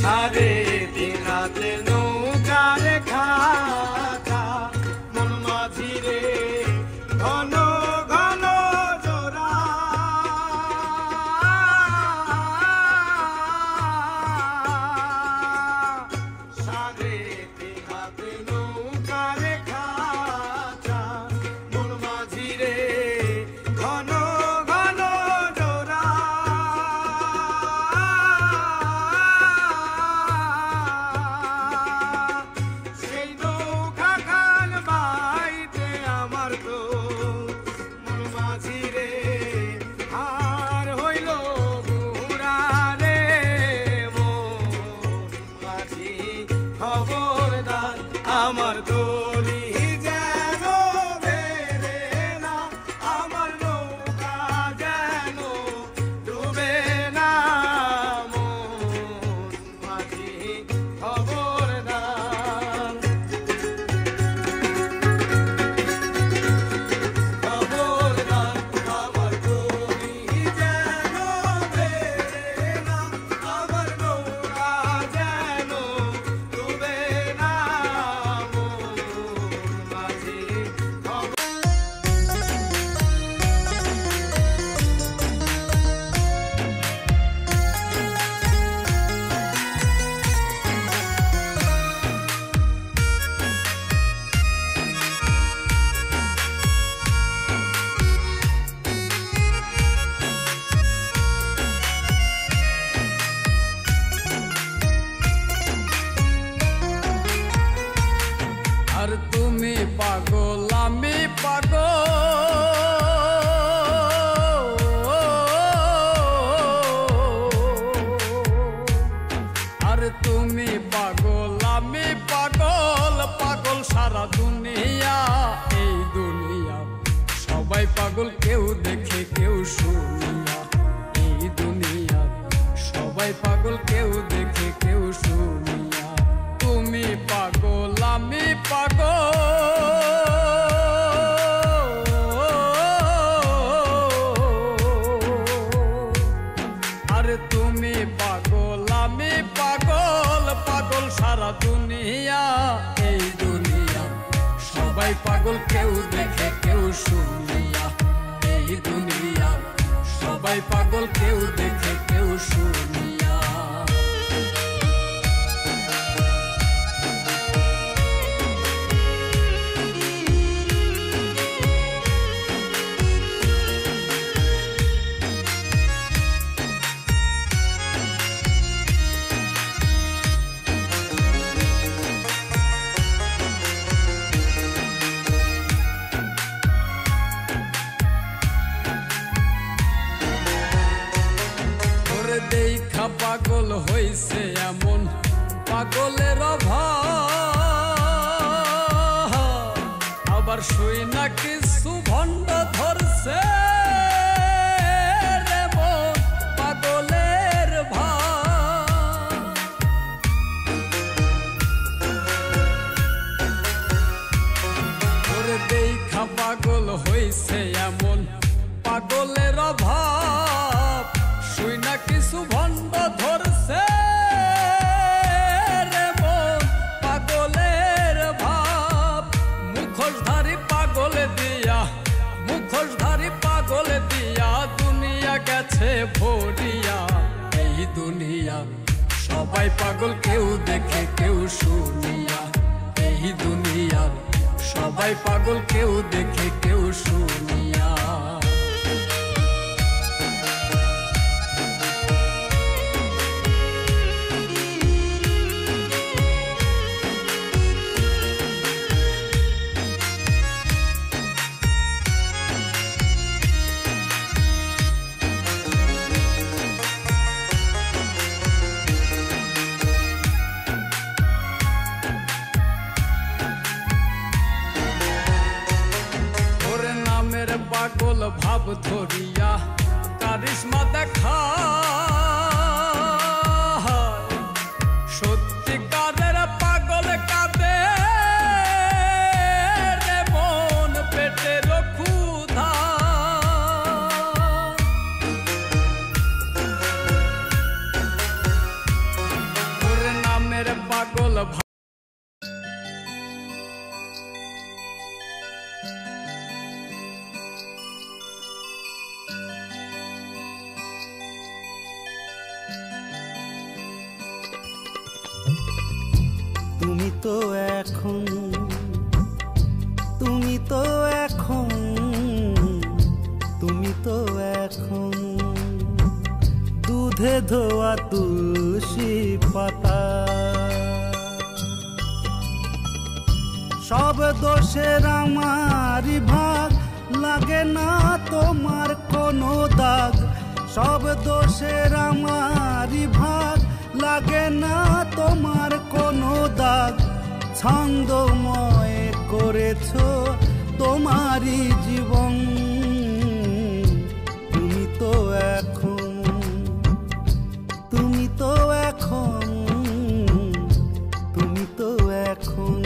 সারে দিন রাতে নৌকার খাতা মন মাঝি রে ঘন ঘন জোড়া সারে দিন রাতে নৌকার খাতা মন মাঝি রে ঘন ঘন জোড়া সেই নৌকা খান বাইতে আমার তো মন মাঝি রে আর হইল বুড়া রে মন মাঝি খবরদার আমার দড়ি যেন বেরে না আমার নৌকা যেন ডুবে না মন মাঝি খবরদার খবরদার আমার দড়ি যেন বেরে না আমার নৌকা যেন ডুবে না মন মাঝি আর তুমি পাগল আমি পাগল আর তুমি পাগল আমি পাগল পাগল সারা দুনিয়া এই দুনিয়া সবাই পাগল কেউ দেখে কেউ শুনিয়া এই দুনিয়া সবাই পাগল কেউ দেখে কেউ শুনিয়া তুমি পাগল আমি পাগল আর তুমি পাগল আমি পাগল পাগল সারা দুনিয়া এই দুনিয়া সবাই পাগল কেউ দেখে কেউ শুনিয়া এই দুনিয়া সবাই পাগল কেউ দেখে কেউ শুনিয়া ওরে দেখা পাগল হইছে এমন পাগলের অভাব আবার শুই না কিছু ভণ্ড ধরছে রে মন পাগলের ভাব ওরে দেখা পাগল হইছে এমন পাগলের অভাব শুই না কিছু ভণ্ড ধরছে রে মন পাগলের ভাব মুখোশধারী পাগল দিয়া দুনিয়া গেছে ভরিয়া এই দুনিয়া সবাই পাগল কেউ দেখে কেউ শুনিয়া এই দুনিয়া সবাই পাগল কেউ দেখে কেউ শুনিয়া পাগল ভাব ধরিয়া কারিশমা দেখা সত্যিকারের পাগল কাঁদে রে মন পেটের ক্ষুধা গানের পাগল তুমি তো এখন তুমি তো এখন তুমি তো এখন দুধে ধোয়া তুলসী পাতা সব দোষের আমারই ভাগ লাগে না তোমার কোনো দাগ সব দোষের আমারই ভাগ লাগে না তোমার কোনো দাগ ছন্দময় করেছো তোমারই জীবন তুমি তো এখন তুমি তো এখন তুমি তো এখন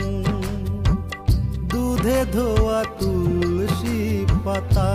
দুধে ধোয়া তুলসী পাতা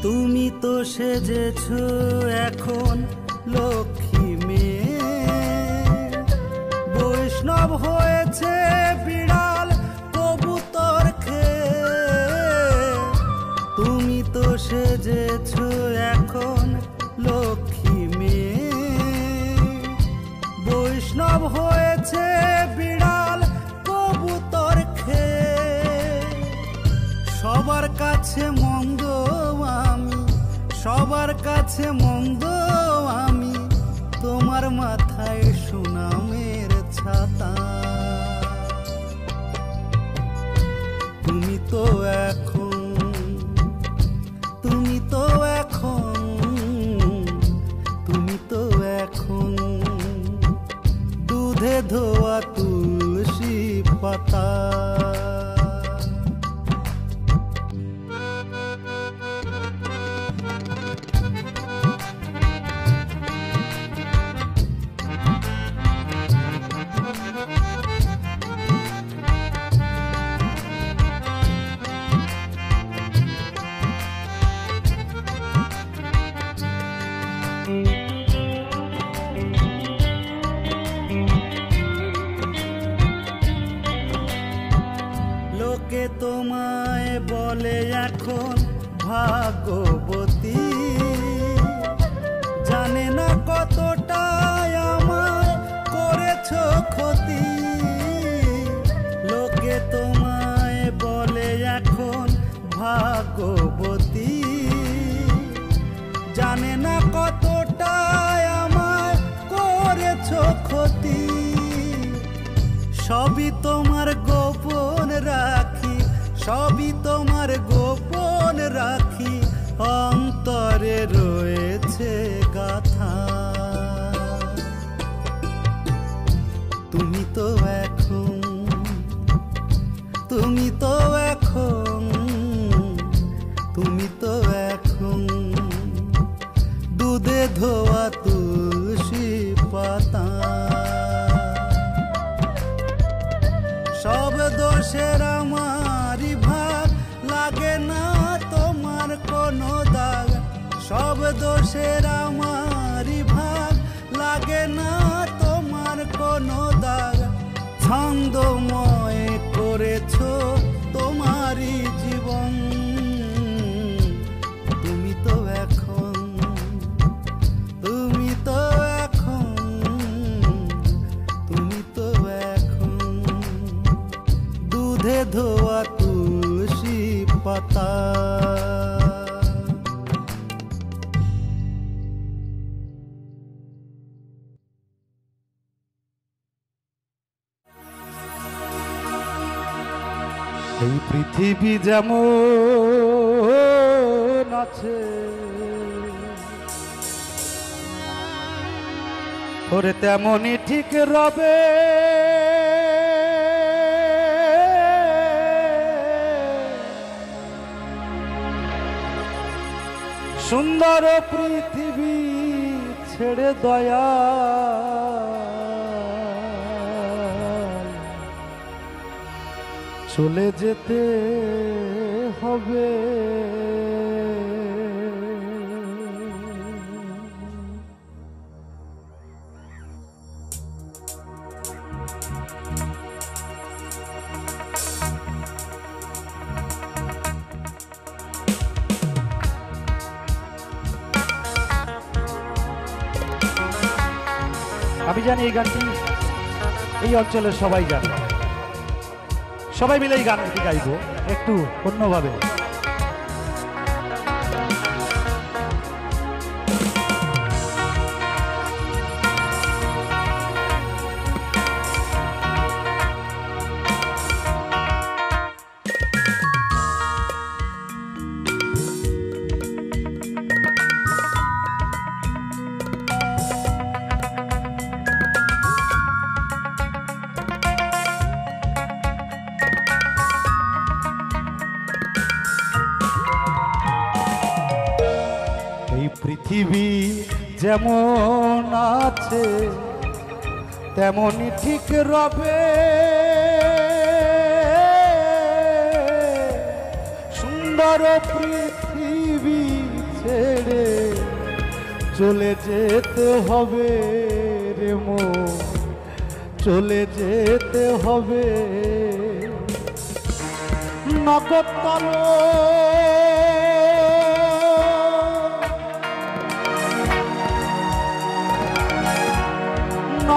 তুমি তো সেজেছো এখন লক্ষ্মী মেয়ে বৈষ্ণব হয়েছে বিড়াল কবুতর খেয়ে তুমি তো সেজেছো এখন লক্ষ্মী মেয়ে বৈষ্ণব হয়েছে বিড়াল কবুতর খেয়ে সবার কাছে মন্দ আমি সবার কাছে মন্দ আমি তোমার মাথায় সুনামের ছাতা তুমি তো এখন তুমি তো এখন তুমি তো এখন দুধে ধোয়া তুলসী পাতা লোকে তোমায় বলে এখন ভাগ্যবতী জানে না কতটা আমায় করেছো ক্ষতি লোকে তোমায় বলে এখন ভাগ্যবতী জানে না কতটা আমায় করেছো ক্ষতি সবই তোমার গোপন রাখি সবই তোমার গোপন রাখি অন্তরে রয়েছে গাথা তুমি তো এখন তুমি তো এখন তুমি তো এখন দুধে ধোয়া তুলসী পাতা সব দোষের আমারই ভাগ লাগে না তোমার কোনো দাগ সব দোষের আমারই ভাগ লাগে না তোমার কোনো দাগ ছন্দময় করেছো তোমারই জীবন তুমি তো এখন তুমি তো এখন তুমি তো এখন দুধে ধোয়া তুলসী পাতা এই পৃথিবী যেমন আছে ওরে তেমনই ঠিক রবে। সুন্দর পৃথিবী ছেড়ে দয়া চলে যেতে হবে। আমি জানি এই গানটি এই অঞ্চলের সবাই জানে, সবাই মিলে এই গানটি গাইবো একটু অন্যভাবে। পৃথিবী যেমন আছে তেমনই ঠিক রবে। সুন্দর পৃথিবী ছেড়ে চলে যেতে হবে রে মন, চলে যেতে হবে। নগদতল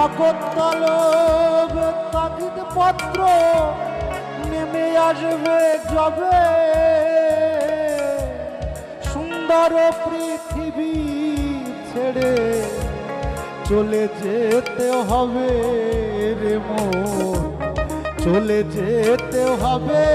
নগদতলব তাগিদ পত্র নেমে আসবে যবে। সুন্দর পৃথিবী ছেড়ে চলে যেতে হবে রে মন, চলে যেতে হবে।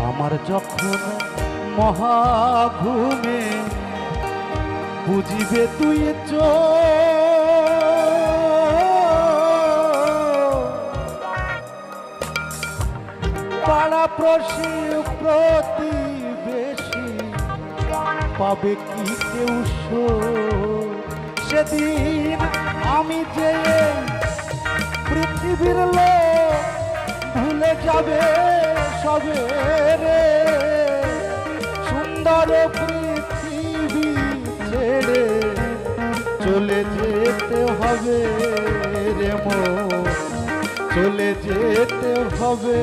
আমার যখন মহাঘুমে বুঝিবে তুই পাড়া প্রসি প্রতিবেশী পাবে কি কেউ সেদিন আমি যে পৃথিবীর লোক ভুলে যাবে সবে রে। সুন্দর পৃথিবী ছেড়ে চলে যেতে হবে রে মন, চলে যেতে হবে।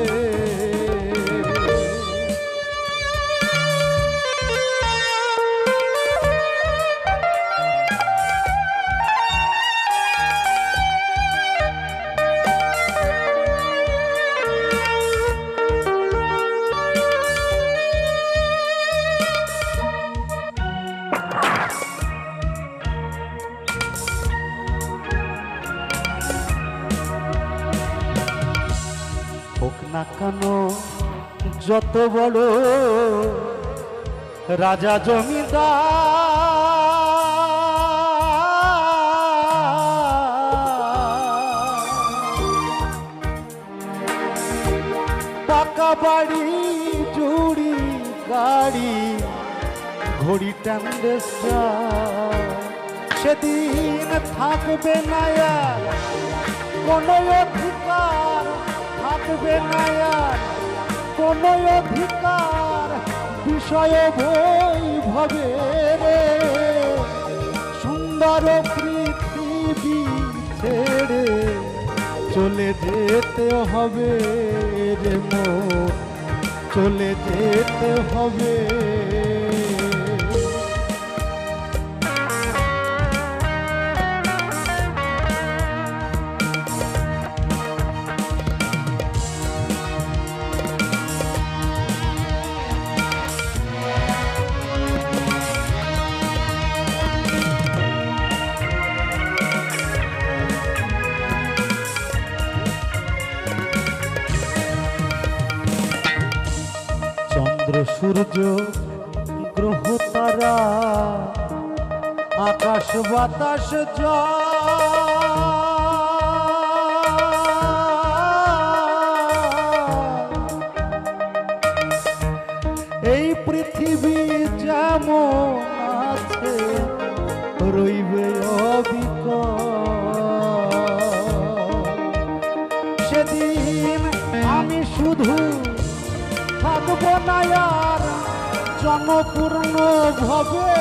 হোক না কেন যত বড় রাজা জমিদার, পাকা বাড়ি জুড়ি গাড়ি ঘড়ি ট্যান্ডেস্টার, সেদিন থাকবে না আর কোনো অধিকার, থাকবে না আর কোনো অধিকার বিষয় বৈভবে রে। সুন্দর সুন্দর পৃথিবী ছেড়ে চলে যেতে হবে রে মন, চলে যেতে হবে। চন্দ্র সূর্য গ্রহ তারা আকাশ বাতাস এই পৃথিবী যেমন আছে রইবে অবিকল। সেদিন আমি শুধু থাকবো না আর জনপূর্ণ ভাবে,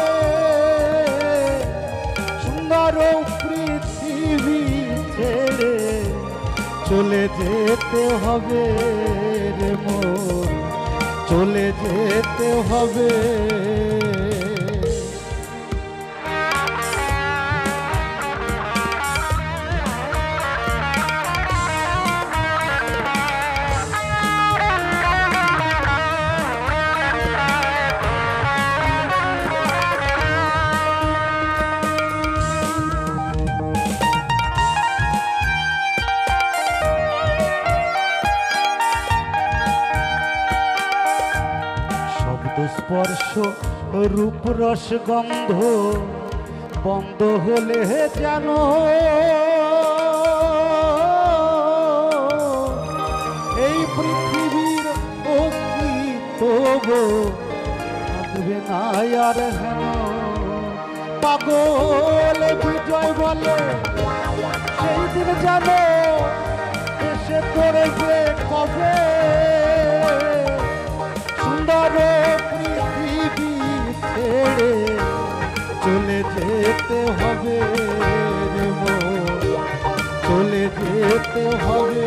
সুন্দর পৃথিবী ছেড়ে চলে যেতে হবে রে মন, চলে যেতে হবে। স্পর্শ রূপ রস গন্ধ বন্ধ হলে যেন এই পৃথিবীর অস্তিত্ব থাকবে না আর হেন। পাগল বিজয় বলে সেই দিন যেন এসে পড়বে কবে, সুন্দর পৃথিবী ছেড়ে চলে যেতে হবে রে মন, চলে যেতে হবে।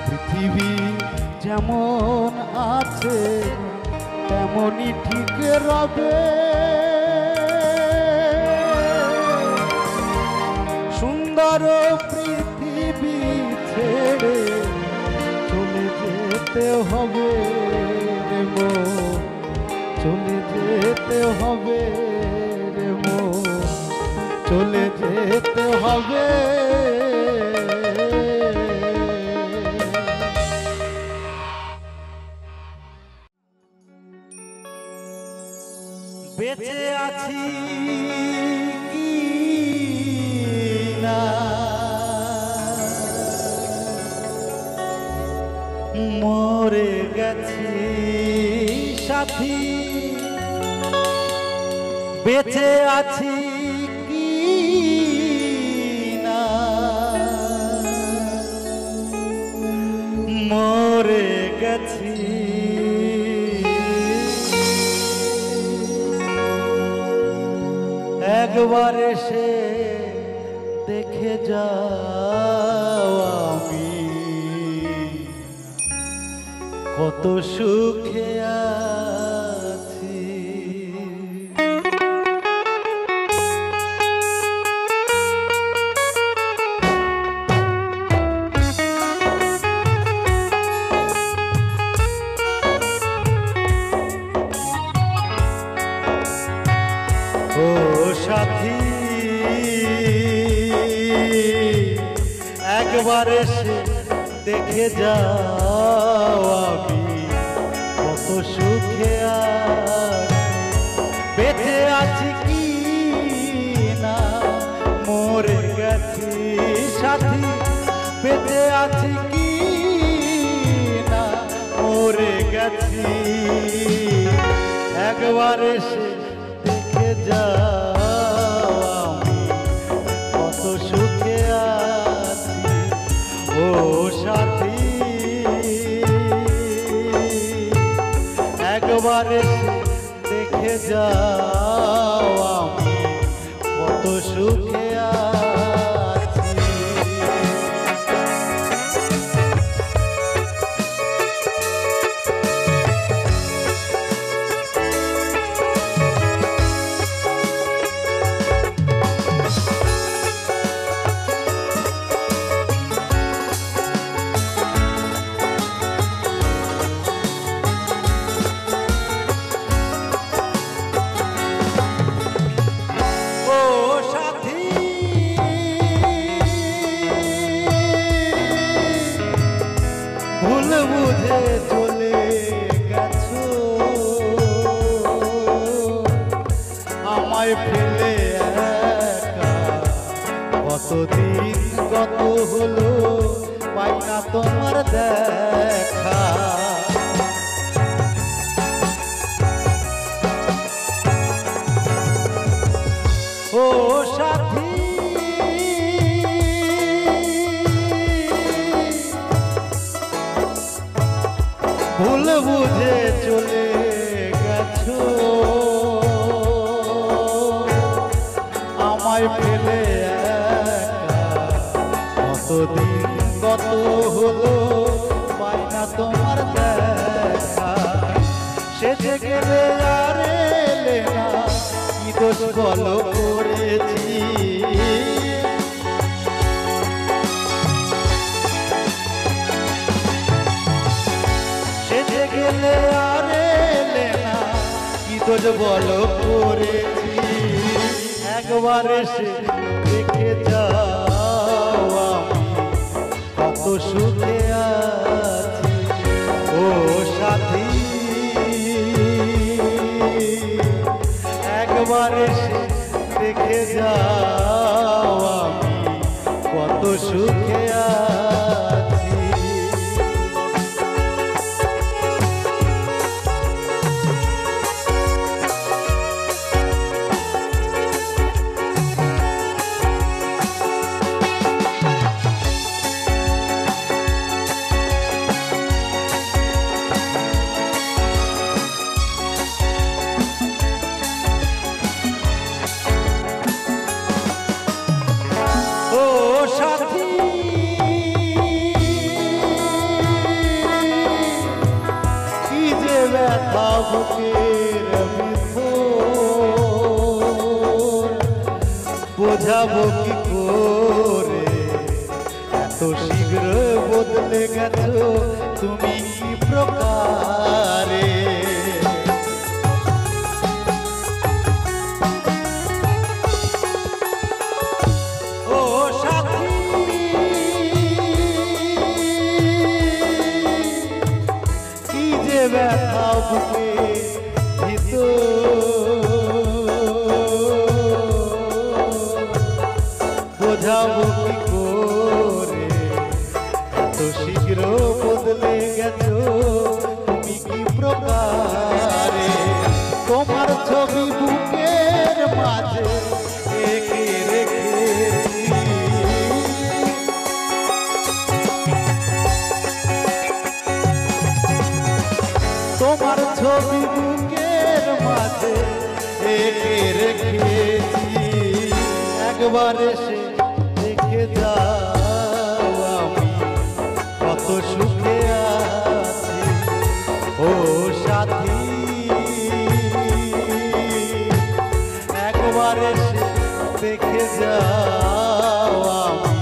পৃথিবী যেমন আছে তেমনই ঠিক রবে, সুন্দর পৃথিবী ছেড়ে চলে যেতে হবে রে মন, চলে যেতে হবে রে মন, চলে যেতে হবে। বেঁচে আছি কি না মরে গেছি সাথী, বেঁচে আছি কি না মরে গেছি। একবার এসে দেখে যাও আমি কত সুখে আছি। ও সাথী একবার এসে দেখে যাও আমি কত সুখে বেঁচে আছি কি না মরে গেছি সাথী, বেঁচে আছি কি না মরে গেছি। একবার এসে দেখে যাও আমি কত সুখে আছি। ও সাথী একবার এসে দেখে যাও আমি কত সুখে আছি। ভুল বুঝে চলে গেছো আমায় ফেলে একা, কতদিন কত হলো পাই না তোমার দেখা। ও সাথী ভুল বুঝে চলে গেছো আমায় ফেলে একা, কতদিন কত হলো পাই না তোমার দেখা। শেষে গেলে আর এলে না, কি দোষ বলো করেছি। গেলে আর এলে না, কি দোষ বলো করেছি। একবার এসে দেখে যাও আমি কত সুখে আছি। ও সাথী একবার এসে দেখে যাও আমি কত সুখে আছি। ব্যথা বুকের ভিতর বোঝাবো কি করে, এত শীঘ্র বদলে গেছো তুমি কি প্রকারে। ও সাথী কি যে ব্যথা বুকে বোঝাবো কি করে, এত শীঘ্র বদলে গেছো তুমি কি প্রকারে। তোমার ছবি বুকের মাঝে এঁকে রেখেছি, তোমার ছবি বুকের মাঝে এঁকে রেখেছি। একবার এসে দেখে যাও আমি কত সুখে আছি। ও সাথী একবার এসে দেখে যাও আমি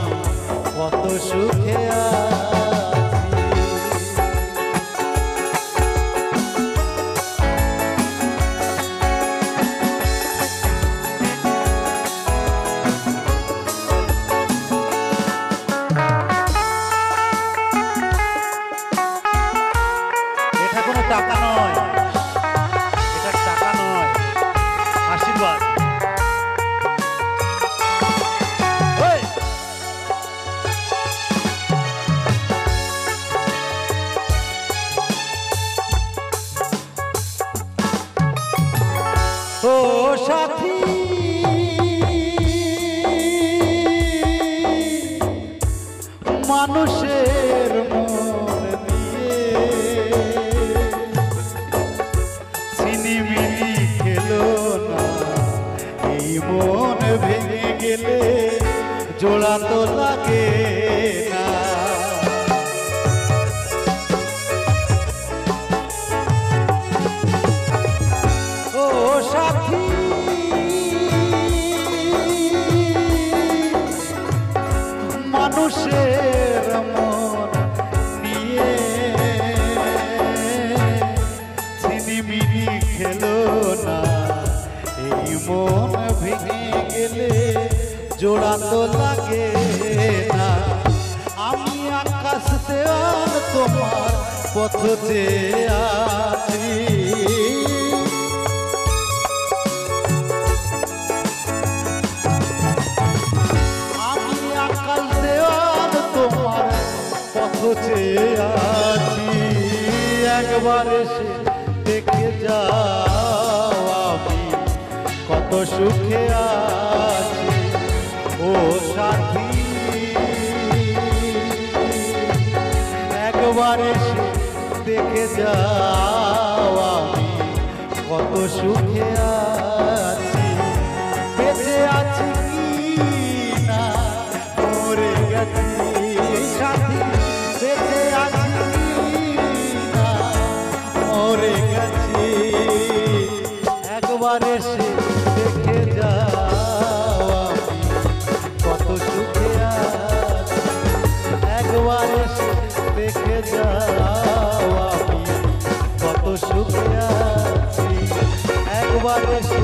কত সুখে আছি। টাকা নয়, এটা টাকা নয়, আশীর্বাদ। ও সাথী মানুষের মন দিয়ে চিনিমিনি মন ভেঙে গেলে জোড়া তো লাগে না। ও সাথী মানুষের মন নিয়ে ছিনিমিনি খেলো না, এই মন ভেঙে গেলে জোড়া তো লাগে না। আমি আকাশ দেওয়াল তোমার পথ চেয়ে আছি, আমি আকাশ দেওয়াল তোমার পথ চেয়ে আছি। একবার এসে দেখে যাও আমি কত সুখে আছি। ও সাথী একবার এসে দেখে যাও আমি কত সুখে আছি। বেঁচে আছি কি না মরে গেছি সাথী, বেঁচে আছি কি না মরে গেছি। একবার এসে দেখে যাও আমি কত সুখে আছি। একবার এসে দেখে যাও আমি কত সুখে আছি। একবার এসে